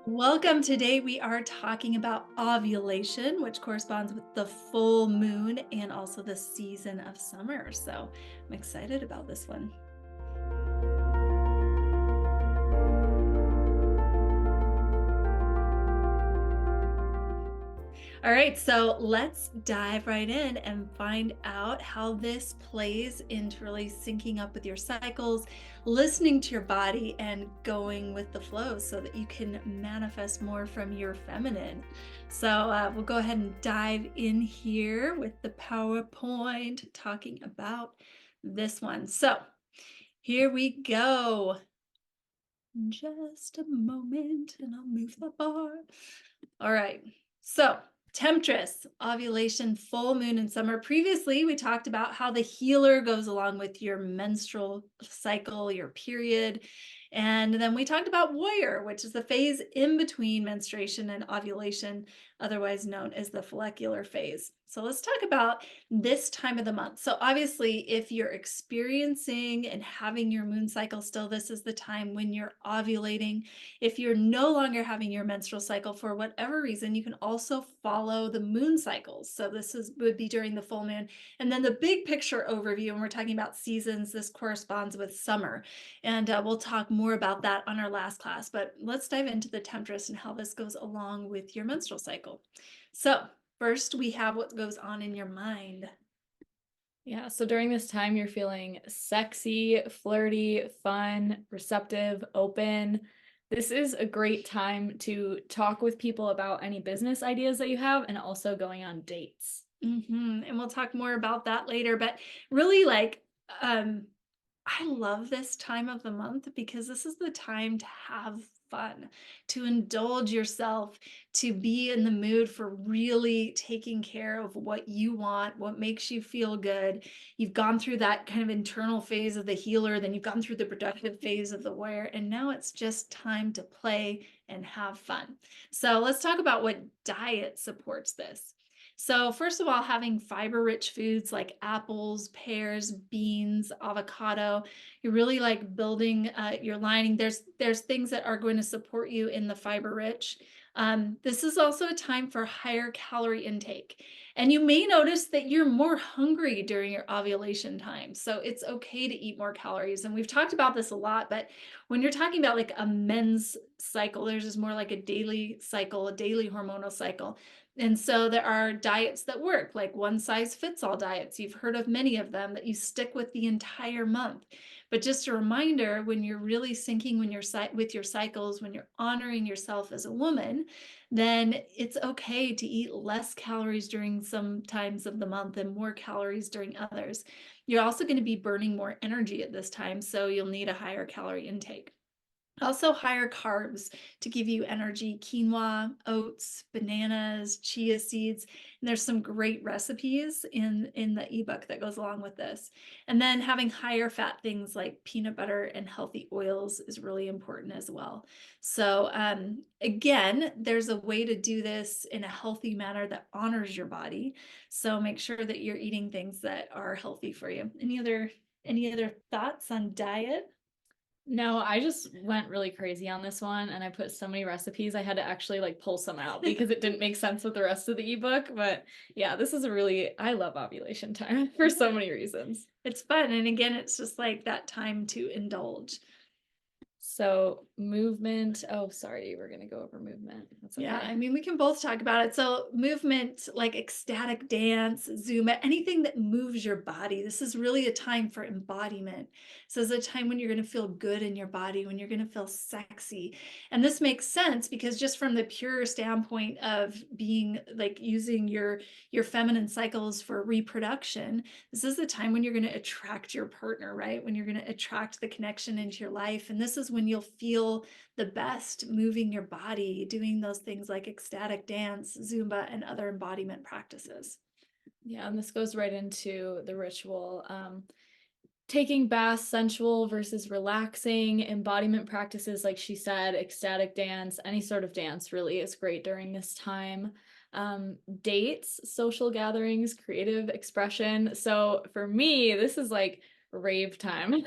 Welcome. Today we are talking about ovulation, which corresponds with the full moon and also the season of summer. So I'm excited about this one. All right, so let's dive right in and find out how this plays into really syncing up with your cycles, listening to your body, and going with the flow so that you can manifest more from your feminine. So we'll go ahead and dive in here with the PowerPoint talking about this one. So here we go. Just a moment and I'll move the bar. All right. So, Temptress, ovulation, full moon, and summer. Previously, we talked about how the healer goes along with your menstrual cycle, your period. And then we talked about warrior, which is the phase in between menstruation and ovulation, otherwise known as the follicular phase. So, let's talk about this time of the month. So, obviously, if you're experiencing and having your moon cycle still, this is the time when you're ovulating. If you're no longer having your menstrual cycle for whatever reason, you can also follow the moon cycles. So would be during the full moon. And then the big picture overview, and we're talking about seasons, this corresponds with summer. And we'll talk more about that on our last class. But let's dive into the temptress and how this goes along with your menstrual cycle. So first, we have what goes on in your mind. Yeah, so during this time, you're feeling sexy, flirty, fun, receptive, open. This is a great time to talk with people about any business ideas that you have and also going on dates. And we'll talk more about that later. But really, um, I love this time of the month because this is the time to have fun, to indulge yourself, to be in the mood for really taking care of what you want, what makes you feel good. You've gone through that kind of internal phase of the healer, then you've gone through the productive phase of the warrior, and now it's just time to play and have fun. So let's talk about what diet supports this. So first of all, having fiber-rich foods like apples, pears, beans, avocado, you're really like building your lining. There's things that are going to support you in the fiber-rich. This is also a time for higher calorie intake. And you may notice that you're more hungry during your ovulation time. So it's okay to eat more calories. And we've talked about this a lot, but when you're talking about like a men's cycle, there's just more like a daily cycle, a daily hormonal cycle. And so there are diets that work, like one size fits all diets. You've heard of many of them that you stick with the entire month. But just a reminder, when you're really syncing with your cycles, when you're honoring yourself as a woman, then it's okay to eat less calories during some times of the month and more calories during others. You're also going to be burning more energy at this time, so you'll need a higher calorie intake. Also, higher carbs to give you energy: quinoa, oats, bananas, chia seeds. And there's some great recipes in the ebook that goes along with this. And then having higher fat things like peanut butter and healthy oils is really important as well. So again, there's a way to do this in a healthy manner that honors your body. So make sure that you're eating things that are healthy for you. Any other thoughts on diet? No, I just went really crazy on this one and I put so many recipes. I had to actually like pull some out because it didn't make sense with the rest of the ebook. But yeah, this is I love ovulation time for so many reasons. It's fun. And again, it's just like that time to indulge. So movement. Oh, sorry, we're gonna go over movement. That's Yeah, okay. I mean, we can both talk about it. So, movement like ecstatic dance, Zumba, anything that moves your body. This is really a time for embodiment. So, it's a time when you're going to feel good in your body, when you're going to feel sexy. And this makes sense because just from the pure standpoint of being like using your feminine cycles for reproduction, this is the time when you're going to attract your partner, right? When you're going to attract the connection into your life. And this is when you'll feel the best moving your body, doing those things like ecstatic dance, Zumba, and other embodiment practices. Yeah, and this goes right into the ritual. Taking baths, sensual versus relaxing, embodiment practices, like she said, ecstatic dance, any sort of dance really is great during this time. Dates, social gatherings, creative expression. So for me, this is like rave time.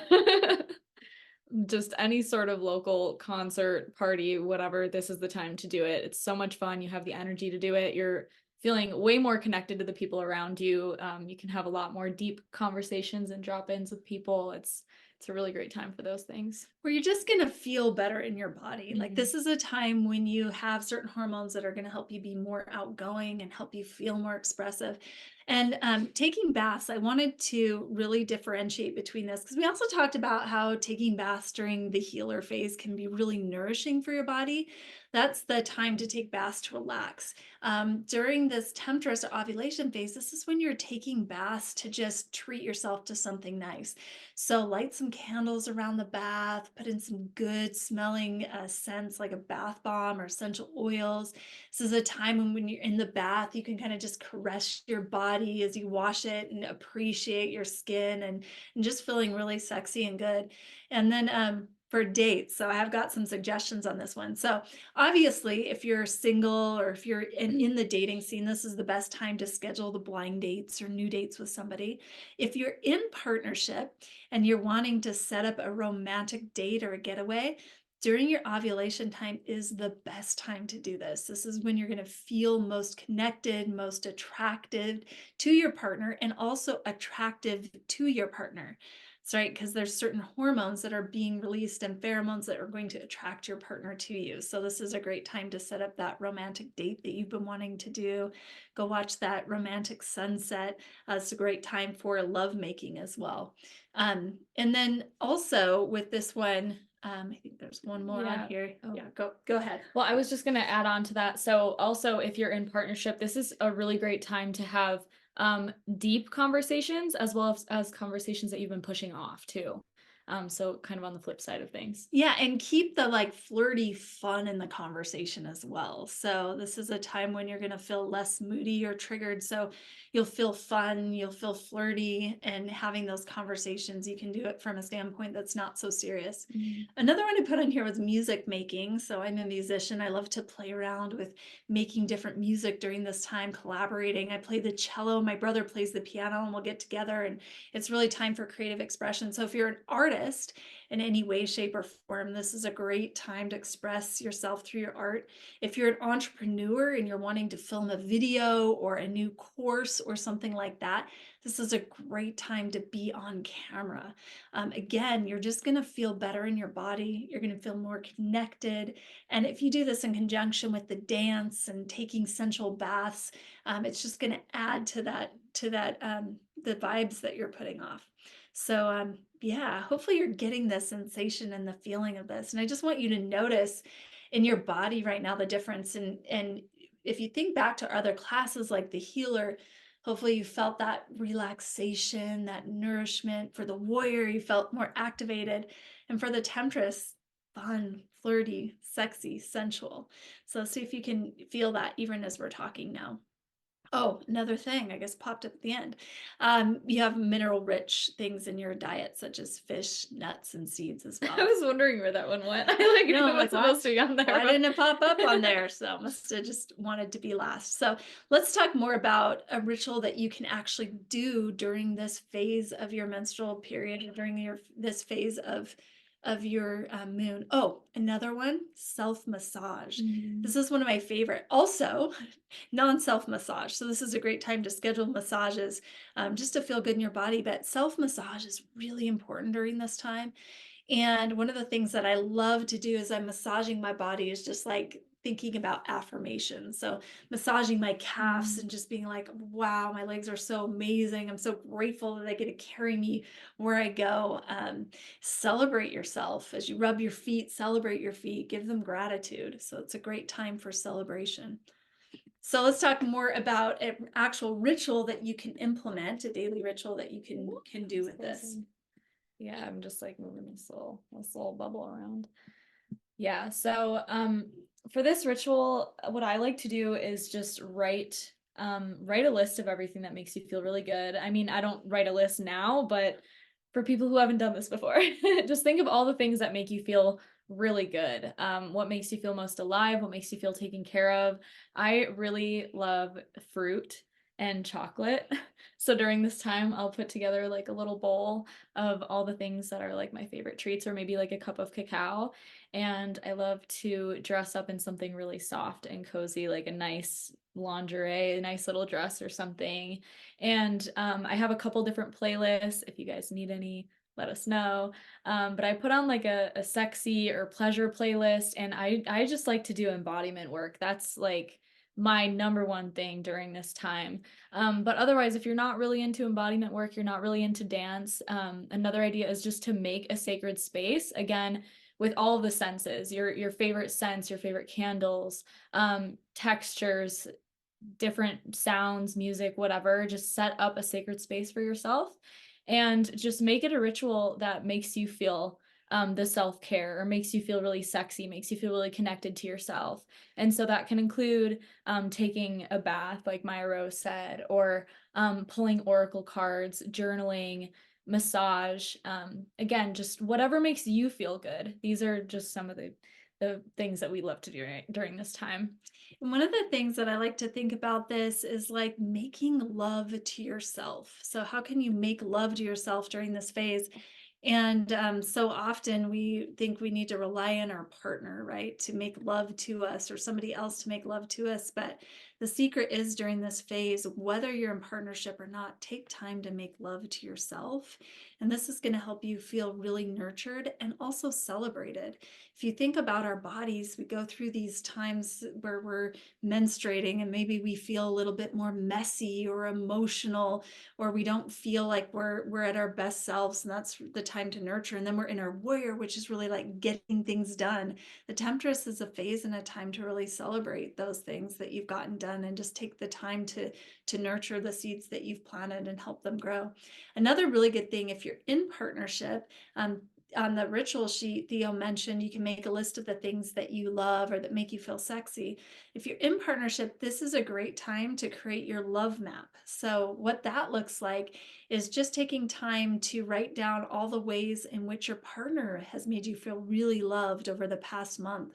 just any sort of local concert, party, whatever, this is the time to do it. It's so much fun. You have the energy to do it. You're feeling way more connected to the people around you. You can have a lot more deep conversations and drop-ins with people. It's a really great time for those things. Where you're just going to feel better in your body. Like Mhm. this is a time when you have certain hormones that are going to help you be more outgoing and help you feel more expressive. And taking baths, I wanted to really differentiate between this because we also talked about how taking baths during the healer phase can be really nourishing for your body. That's the time to take baths to relax. During this temptress or ovulation phase, this is when you're taking baths to just treat yourself to something nice. So light some candles around the bath, put in some good smelling scents like a bath bomb or essential oils. This is a time when you're in the bath, you can kind of just caress your body as you wash it and appreciate your skin and just feeling really sexy and good. And then for dates, so I have got some suggestions on this one. So obviously, if you're single or if you're in the dating scene, this is the best time to schedule the blind dates or new dates with somebody. If you're in partnership, and you're wanting to set up a romantic date or a getaway, during your ovulation time is the best time to do this. This is when you're going to feel most connected, most attractive to your partner, and also attractive to your partner. That's right, because there's certain hormones that are being released and pheromones that are going to attract your partner to you. So this is a great time to set up that romantic date that you've been wanting to do. Go watch that romantic sunset. It's a great time for lovemaking as well. And then also with this one, I think there's one more on Yeah. here. Oh. Yeah, go ahead. Well, I was just going to add on to that. So, also, if you're in partnership, this is a really great time to have deep conversations as well as conversations that you've been pushing off too. So, kind of on the flip side of things. Yeah, and keep the like flirty fun in the conversation as well. So this is a time when you're going to feel less moody or triggered. So you'll feel fun, you'll feel flirty, and having those conversations, you can do it from a standpoint that's not so serious. Mhm. Another one I put on here was music making. So I'm a musician. I love to play around with making different music during this time, collaborating. I play the cello, my brother plays the piano, and we'll get together and it's really time for creative expression. So if you're an artist, in any way, shape, or form, this is a great time to express yourself through your art. If you're an entrepreneur and you're wanting to film a video or a new course or something like that, this is a great time to be on camera. Again, you're just going to feel better in your body. You're going to feel more connected. And if you do this in conjunction with the dance and taking sensual baths, it's just going to add to that the vibes that you're putting off. So yeah, hopefully you're getting the sensation and the feeling of this. And I just want you to notice in your body right now the difference. And if you think back to other classes like the healer, hopefully you felt that relaxation, that nourishment. For the warrior, you felt more activated. And for the temptress, fun, flirty, sexy, sensual. So see if you can feel that even as we're talking now. Oh, another thing I guess popped up at the end. You have mineral rich things in your diet, such as fish, nuts, and seeds as I well. was wondering where that one went. I like No, it I'm was like, why, supposed to be on there, why but didn't it pop up on there? So must have just wanted to be last. So let's talk more about a ritual that you can actually do during this phase of your menstrual period or during this phase of your moon. Oh, another one, self massage. Mhm. This is one of my favorite. Also, non-self massage. So this is a great time to schedule massages just to feel good in your body. But self massage is really important during this time. And one of the things that I love to do as I'm massaging my body is just like thinking about affirmation. So massaging my calves Mhm. and just being like, wow, my legs are so amazing. I'm so grateful that they get to carry me where I go. Celebrate yourself as you rub your feet, celebrate your feet, give them gratitude. So it's a great time for celebration. So let's talk more about an actual ritual that you can implement, a daily ritual that you can do with this. Yeah, I'm just like moving this little bubble around. Yeah, so for this ritual, what I like to do is just write a list of everything that makes you feel really good. I mean, I don't write a list now, but for people who haven't done this before, just think of all the things that make you feel really good. What makes you feel most alive, what makes you feel taken care of. I really love fruit and chocolate. So during this time, I'll put together like a little bowl of all the things that are like my favorite treats, or maybe like a cup of cacao. And I love to dress up in something really soft and cozy, like a nice lingerie, a nice little dress or something. And I have a couple different playlists. If you guys need any, let us know. But I put on like a sexy or pleasure playlist, and I just like to do embodiment work. That's like my number one thing during this time. But otherwise, if you're not really into embodiment work, you're not really into dance, another idea is just to make a sacred space. Again, with all of the senses, your favorite scents, your favorite candles, textures, different sounds, music, whatever, just set up a sacred space for yourself and just make it a ritual that makes you feel the self care, or makes you feel really sexy, makes you feel really connected to yourself. And so that can include taking a bath, like Maya Rose said, or pulling oracle cards, journaling, massage. Again, just whatever makes you feel good. These are just some of the things that we love to do during this time. And one of the things that I like to think about this is like making love to yourself. So, how can you make love to yourself during this phase? And so often we think we need to rely on our partner, right, to make love to us, or somebody else to make love to us. But the secret is during this phase, whether you're in partnership or not, take time to make love to yourself. And this is going to help you feel really nurtured and also celebrated. If you think about our bodies, we go through these times where we're menstruating and maybe we feel a little bit more messy or emotional, or we don't feel like we're at our best selves, and that's the time to nurture. And then we're in our warrior, which is really like getting things done. The temptress is a phase and a time to really celebrate those things that you've gotten done, and just take the time to nurture the seeds that you've planted and help them grow. Another really good thing, if you're in partnership, on the ritual sheet, Theo mentioned you can make a list of the things that you love or that make you feel sexy. If you're in partnership, this is a great time to create your love map. So, what that looks like is just taking time to write down all the ways in which your partner has made you feel really loved over the past month,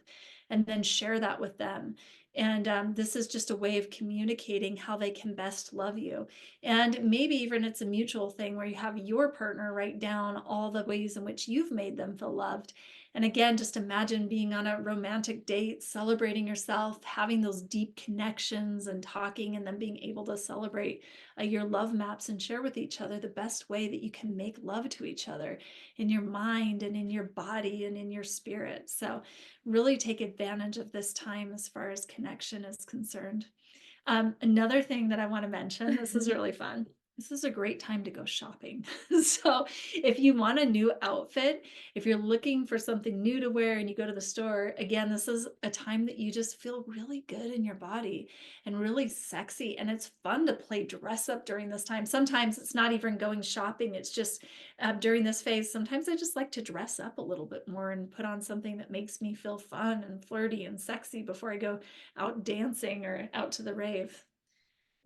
and then share that with them. And this is just a way of communicating how they can best love you. And maybe even it's a mutual thing where you have your partner write down all the ways in which you've made them feel loved. And again, just imagine being on a romantic date, celebrating yourself, having those deep connections and talking, and then being able to celebrate your love maps and share with each other the best way that you can make love to each other in your mind and in your body and in your spirit. So, really take advantage of this time as far as connection is concerned. Another thing that I want to mention, this is really fun. This is a great time to go shopping. So, if you want a new outfit, if you're looking for something new to wear and you go to the store, again, this is a time that you just feel really good in your body and really sexy. And it's fun to play dress up during this time. Sometimes it's not even going shopping, it's just during this phase. Sometimes I just like to dress up a little bit more and put on something that makes me feel fun and flirty and sexy before I go out dancing or out to the rave.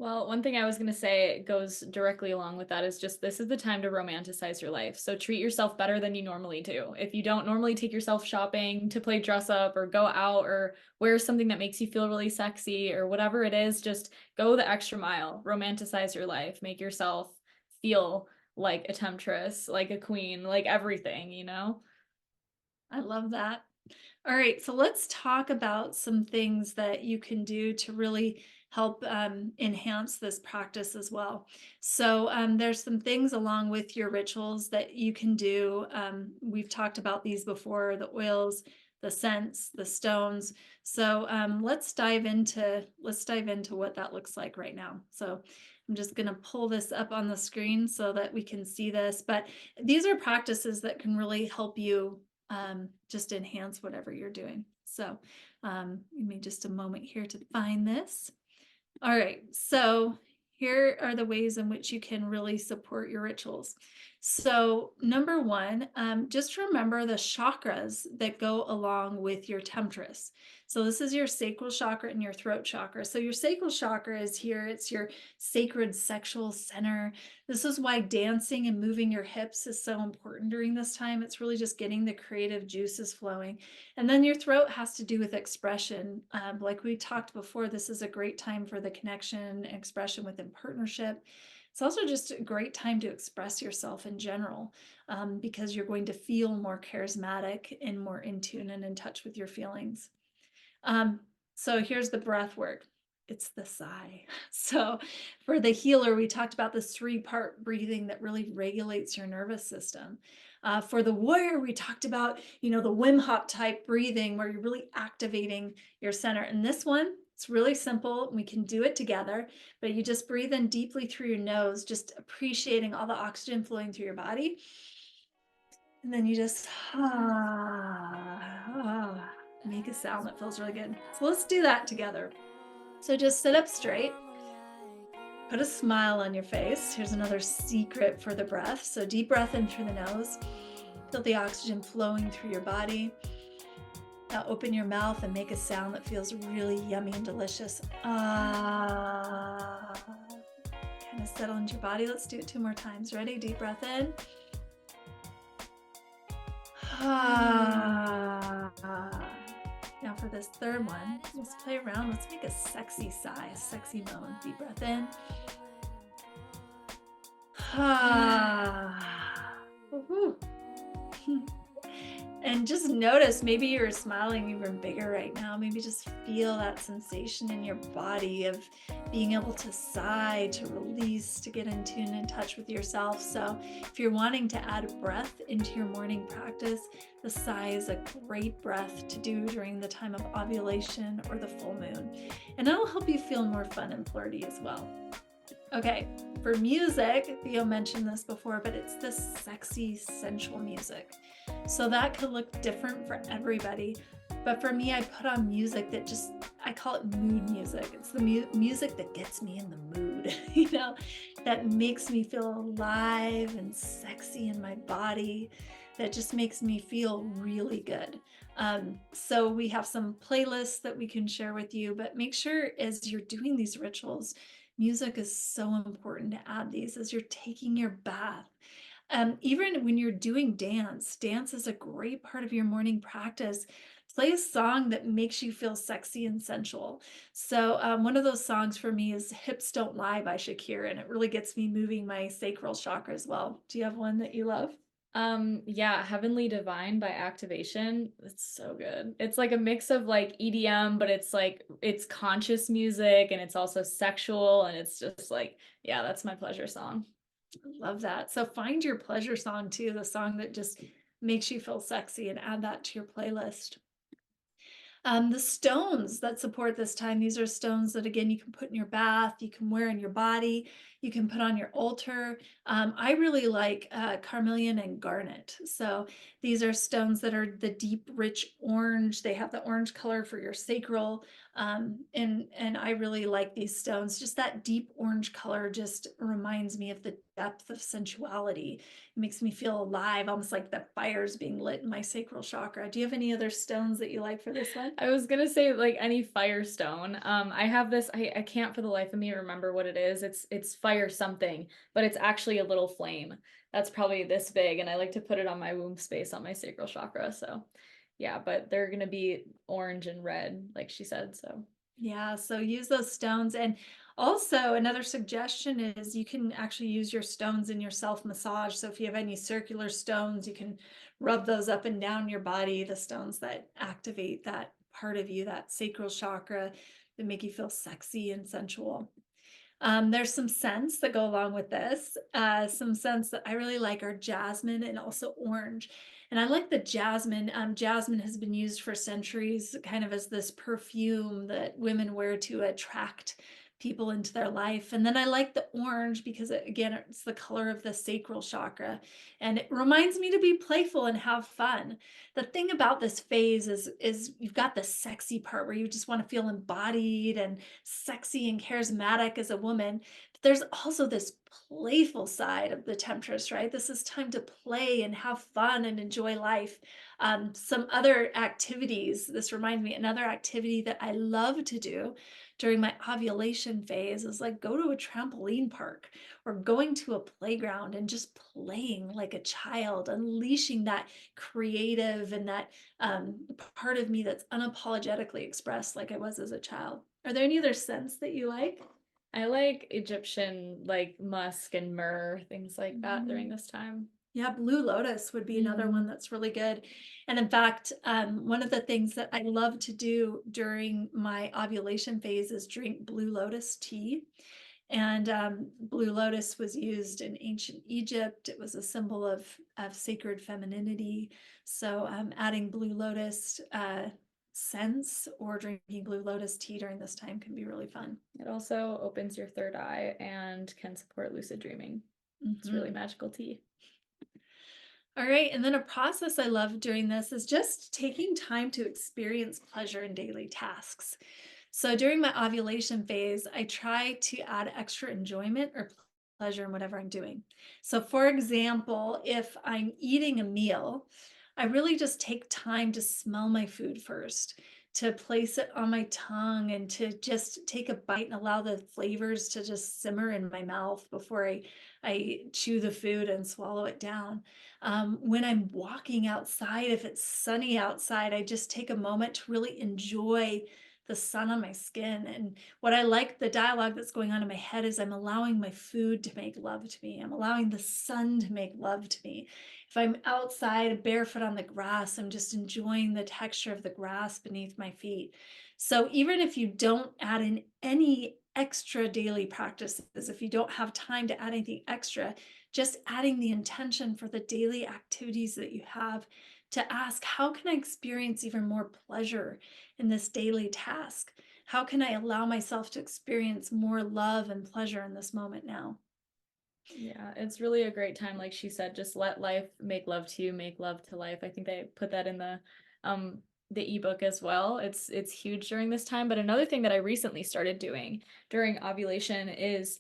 Well, one thing I was going to say goes directly along with that is just this is the time to romanticize your life. So treat yourself better than you normally do. If you don't normally take yourself shopping to play dress up or go out or wear something that makes you feel really sexy or whatever it is, just go the extra mile. Romanticize your life. Make yourself feel like a temptress, like a queen, like everything, you know? I love that. All right, so let's talk about some things that you can do to really help enhance this practice as well. So, there's some things along with your rituals that you can do. We've talked about these before: the oils, the scents, the stones. So, let's dive into what that looks like right now. So, I'm just going to pull this up on the screen so that we can see this. But these are practices that can really help you just enhance whatever you're doing. So give me just a moment here to find this. All right, so here are the ways in which you can really support your rituals. So, number one, just remember the chakras that go along with your temptress. So, this is your sacral chakra and your throat chakra. So, your sacral chakra is here, it's your sacred sexual center. This is why dancing and moving your hips is so important during this time. It's really just getting the creative juices flowing. And then your throat has to do with expression. Like we talked before, this is a great time for the connection and expression within partnership. It's also just a great time to express yourself in general, because you're going to feel more charismatic and more in tune and in touch with your feelings. Um, so here's the breath work. It's the sigh. So for the healer, we talked about this three-part breathing that really regulates your nervous system. For the warrior, we talked about, the Wim Hof type breathing where you're really activating your center. And this one, it's really simple. We can do it together, but you just breathe in deeply through your nose, just appreciating all the oxygen flowing through your body. And then you just make a sound that feels really good. So let's do that together. So just sit up straight, put a smile on your face. Here's another secret for the breath. So deep breath in through the nose, feel the oxygen flowing through your body. Now open your mouth and make a sound that feels really yummy and delicious. Ah. Kind of settle into your body. Let's do it 2 more times. Ready? Deep breath in. Ah. Now for this third one, let's play around. Let's make a sexy sigh, a sexy moan. Deep breath in. Ah. Woo-hoo. And just notice, maybe you're smiling even bigger right now. Maybe just feel that sensation in your body of being able to sigh, to release, to get in tune and in touch with yourself. So, if you're wanting to add breath into your morning practice, the sigh is a great breath to do during the time of ovulation or the full moon. And it'll help you feel more fun and flirty as well. Okay, for music, Theo mentioned this before, but it's this sexy, sensual music. So that could look different for everybody. But for me, I put on music that just, I call it mood music. It's the music that gets me in the mood, that makes me feel alive and sexy in my body, that just makes me feel really good. So we have some playlists that we can share with you, but make sure as you're doing these rituals, music is so important to add these as you're taking your bath. Even when you're doing dance is a great part of your morning practice. Play a song that makes you feel sexy and sensual. So, one of those songs for me is Hips Don't Lie by Shakira, and it really gets me moving my sacral chakra as well. Do you have one that you love? Yeah, Heavenly Divine by Activation. It's so good. It's like a mix of like EDM, but it's like it's conscious music and it's also sexual and it's just like, yeah, that's my pleasure song. Love that. So find your pleasure song too, the song that just makes you feel sexy, and add that to your playlist. The stones that support this time, these are stones that, again, you can put in your bath, you can wear in your body, you can put on your altar. I really like carmelian and garnet. So these are stones that are the deep, rich orange. They have the orange color for your sacral. And I really like these stones. Just that deep orange color just reminds me of the depth of sensuality. It makes me feel alive, almost like the fire's being lit in my sacral chakra. Do you have any other stones that you like for this one? I was gonna say like any firestone. I have this, I can't for the life of me remember what it is. It's fire something, but it's actually a little flame. That's probably this big, and I like to put it on my womb space on my sacral chakra. So yeah, but they're gonna be orange and red, like she said. So Yeah, so use those stones. And also, another suggestion is you can actually use your stones in your self massage. So if you have any circular stones, you can rub those up and down your body, the stones that activate that part of you, that sacral chakra, that make you feel sexy and sensual. There's some scents that go along with this. Some scents that I really like are jasmine and also orange. And I like the jasmine. Jasmine has been used for centuries kind of as this perfume that women wear to attract people into their life. And then I like the orange because again, it's the color of the sacral chakra. And it reminds me to be playful and have fun. The thing about this phase is you've got the sexy part where you just want to feel embodied and sexy and charismatic as a woman. There's also this playful side of the temptress, right? This is time to play and have fun and enjoy life. Some other activities, this reminds me, another activity that I love to do during my ovulation phase is like go to a trampoline park or going to a playground and just playing like a child, unleashing that creative and that part of me that's unapologetically expressed like I was as a child. Are there any other scents that you like? I like Egyptian, like musk and myrrh, things like that during Mhm. this time. Yeah, Blue Lotus would be another one Mm. that's really good. And in fact, one of the things that I love to do during my ovulation phase is drink Blue Lotus tea. And Blue Lotus was used in ancient Egypt. It was a symbol of sacred femininity. So adding Blue Lotus scents or drinking Blue Lotus tea during this time can be really fun. It also opens your third eye and can support lucid dreaming. It's really Mhm. magical tea. All right. And then a process I love during this is just taking time to experience pleasure in daily tasks. So during my ovulation phase, I try to add extra enjoyment or pleasure in whatever I'm doing. So, for example, if I'm eating a meal, I really just take time to smell my food first, to place it on my tongue, and to just take a bite and allow the flavors to just simmer in my mouth before I chew the food and swallow it down. When I'm walking outside, if it's sunny outside, I just take a moment to really enjoy the sun on my skin. And what I like, the dialogue that's going on in my head is I'm allowing my food to make love to me. I'm allowing the sun to make love to me. If I'm outside barefoot on the grass, I'm just enjoying the texture of the grass beneath my feet. So even if you don't add in any extra daily practices, if you don't have time to add anything extra, just adding the intention for the daily activities that you have to ask, how can I experience even more pleasure in this daily task? How can I allow myself to experience more love and pleasure in this moment now? Yeah, it's really a great time, like she said, just let life make love to you, make love to life. I think they put that in um the ebook as well. It's huge during this time. But another thing that I recently started doing during ovulation is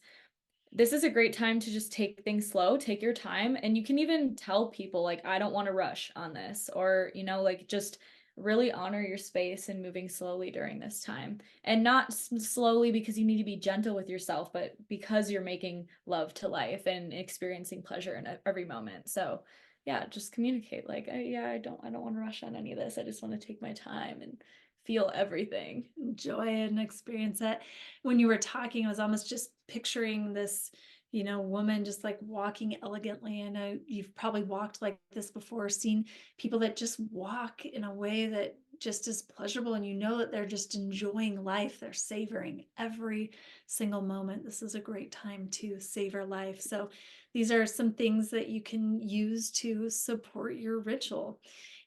this is a great time to just take things slow, take your time, and you can even tell people like I don't want to rush on this or like just really honor your space and moving slowly during this time. And not slowly because you need to be gentle with yourself, but because you're making love to life and experiencing pleasure in every moment. So, yeah, just communicate like yeah, I don't want to rush on any of this. I just want to take my time and feel everything. Enjoy it and experience it. When you were talking, I was almost just picturing this, woman just like walking elegantly. I know you've probably walked like this before, seen people that just walk in a way that just is pleasurable, and you know that they're just enjoying life. They're savoring every single moment. This is a great time to savor life. So, these are some things that you can use to support your ritual.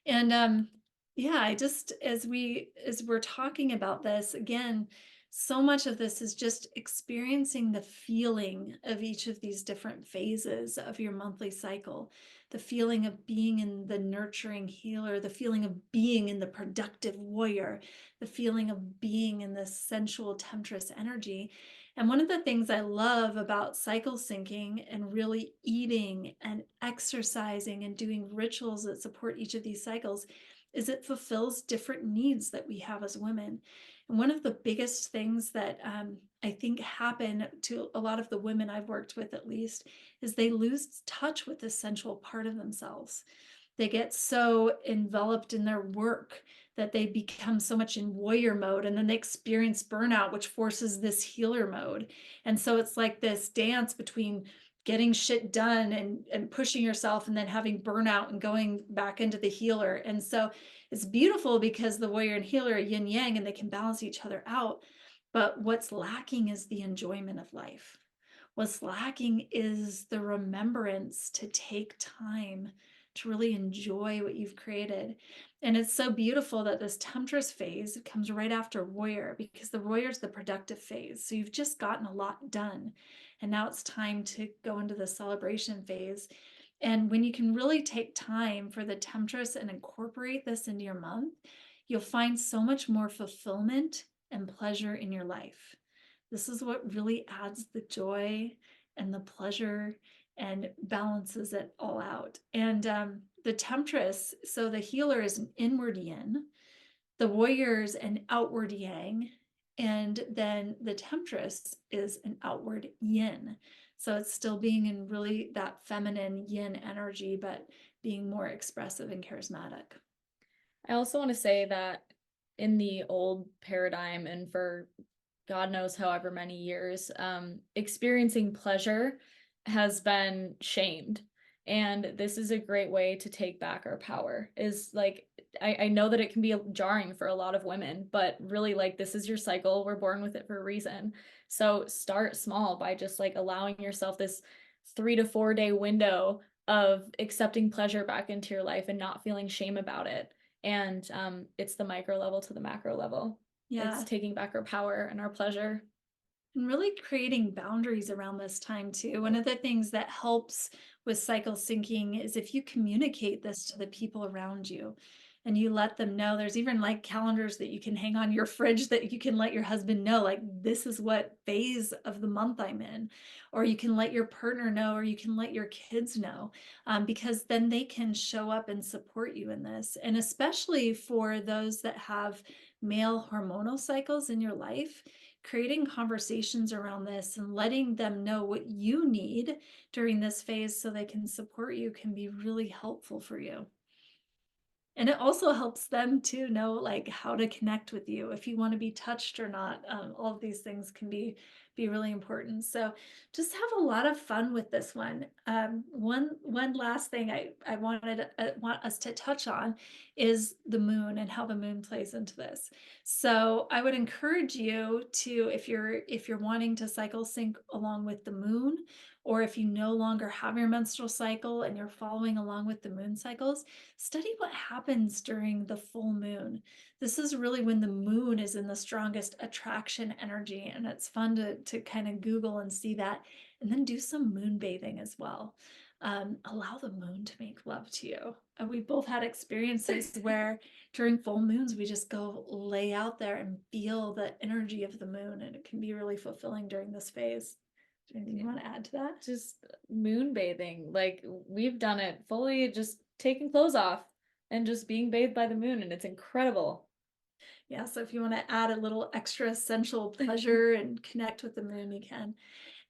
And yeah, I just as we're talking about this again, so much of this is just experiencing the feeling of each of these different phases of your monthly cycle. The feeling of being in the nurturing healer, the feeling of being in the productive warrior, the feeling of being in the sensual temptress energy. And one of the things I love about cycle syncing and really eating and exercising and doing rituals that support each of these cycles is it fulfills different needs that we have as women. And one of the biggest things that I think happen to a lot of the women I've worked with, at least, is they lose touch with this sensual part of themselves. They get so enveloped in their work that they become so much in warrior mode, and then they experience burnout, which forces this healer mode. And so it's like this dance between getting shit done and pushing yourself and then having burnout and going back into the healer. And so it's beautiful because the warrior and healer are yin yang and they can balance each other out. But what's lacking is the enjoyment of life. What's lacking is the remembrance to take time to really enjoy what you've created. And it's so beautiful that this temptress phase comes right after warrior, because the warrior is the productive phase. So you've just gotten a lot done. And now it's time to go into the celebration phase. And when you can really take time for the temptress and incorporate this into your month, you'll find so much more fulfillment and pleasure in your life. This is what really adds the joy and the pleasure and balances it all out. And the Temptress, so the healer is an inward yin, the warrior is an outward yang, and then the Temptress is an outward yin. So it's still being in really that feminine yin energy, but being more expressive and charismatic. I also want to say that in the old paradigm and for God knows however many years, experiencing pleasure has been shamed. And this is a great way to take back our power. Is like, I know that it can be jarring for a lot of women, but really, like, this is your cycle. We're born with it for a reason. So start small by just like allowing yourself this 3 to 4 day window of accepting pleasure back into your life and not feeling shame about it. And it's the micro level to the macro level. It's Yeah. taking back our power and our pleasure. And really creating boundaries around this time too. One of the things that helps with cycle syncing is if you communicate this to the people around you and you let them know. There's even like calendars that you can hang on your fridge that you can let your husband know, like, this is what phase of the month I'm in. Or you can let your partner know, or you can let your kids know, because then they can show up and support you in this. And especially for those that have male hormonal cycles in your life, creating conversations around this and letting them know what you need during this phase so they can support you can be really helpful for you. And it also helps them to know, like, how to connect with you, if you wanna be touched or not. All of these things can be really important. So just have a lot of fun with this one. One last thing I want us to touch on is the moon and how the moon plays into this. So I would encourage you to, if you're wanting to cycle sync along with the moon, or if you no longer have your menstrual cycle and you're following along with the moon cycles, study what happens during the full moon. This is really when the moon is in the strongest attraction energy, and it's fun to kind of Google and see that, and then do some moon bathing as well. Allow the moon to make love to you. And we both had experiences where during full moons, we just go lay out there and feel the energy of the moon, and it can be really fulfilling during this phase. Is there anything you want to add to that? Just moon bathing. Like, we've done it fully, just taking clothes off and just being bathed by the moon, and it's incredible. Yeah, so if you want to add a little extra sensual pleasure and connect with the moon, you can.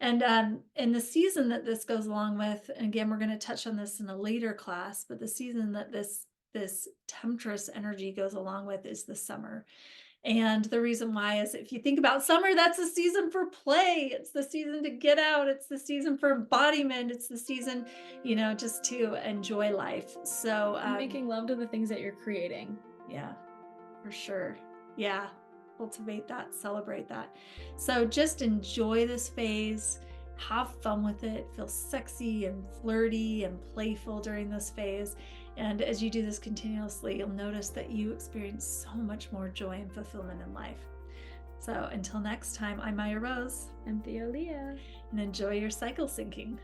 And in the season that this goes along with, and again, we're going to touch on this in a later class, but the season that this temptress energy goes along with is the summer. And the reason why is, if you think about summer, that's a season for play. It's the season to get out. It's the season for embodiment. It's the season, just to enjoy life. So, And making love to the things that you're creating. yeah, for sure. Yeah. Cultivate that, celebrate that. So just enjoy this phase, have fun with it, feel sexy and flirty and playful during this phase. And as you do this continuously, you'll notice that you experience so much more joy and fulfillment in life. So until next time, I'm Maya Rose. I'm Theolia. And enjoy your cycle syncing.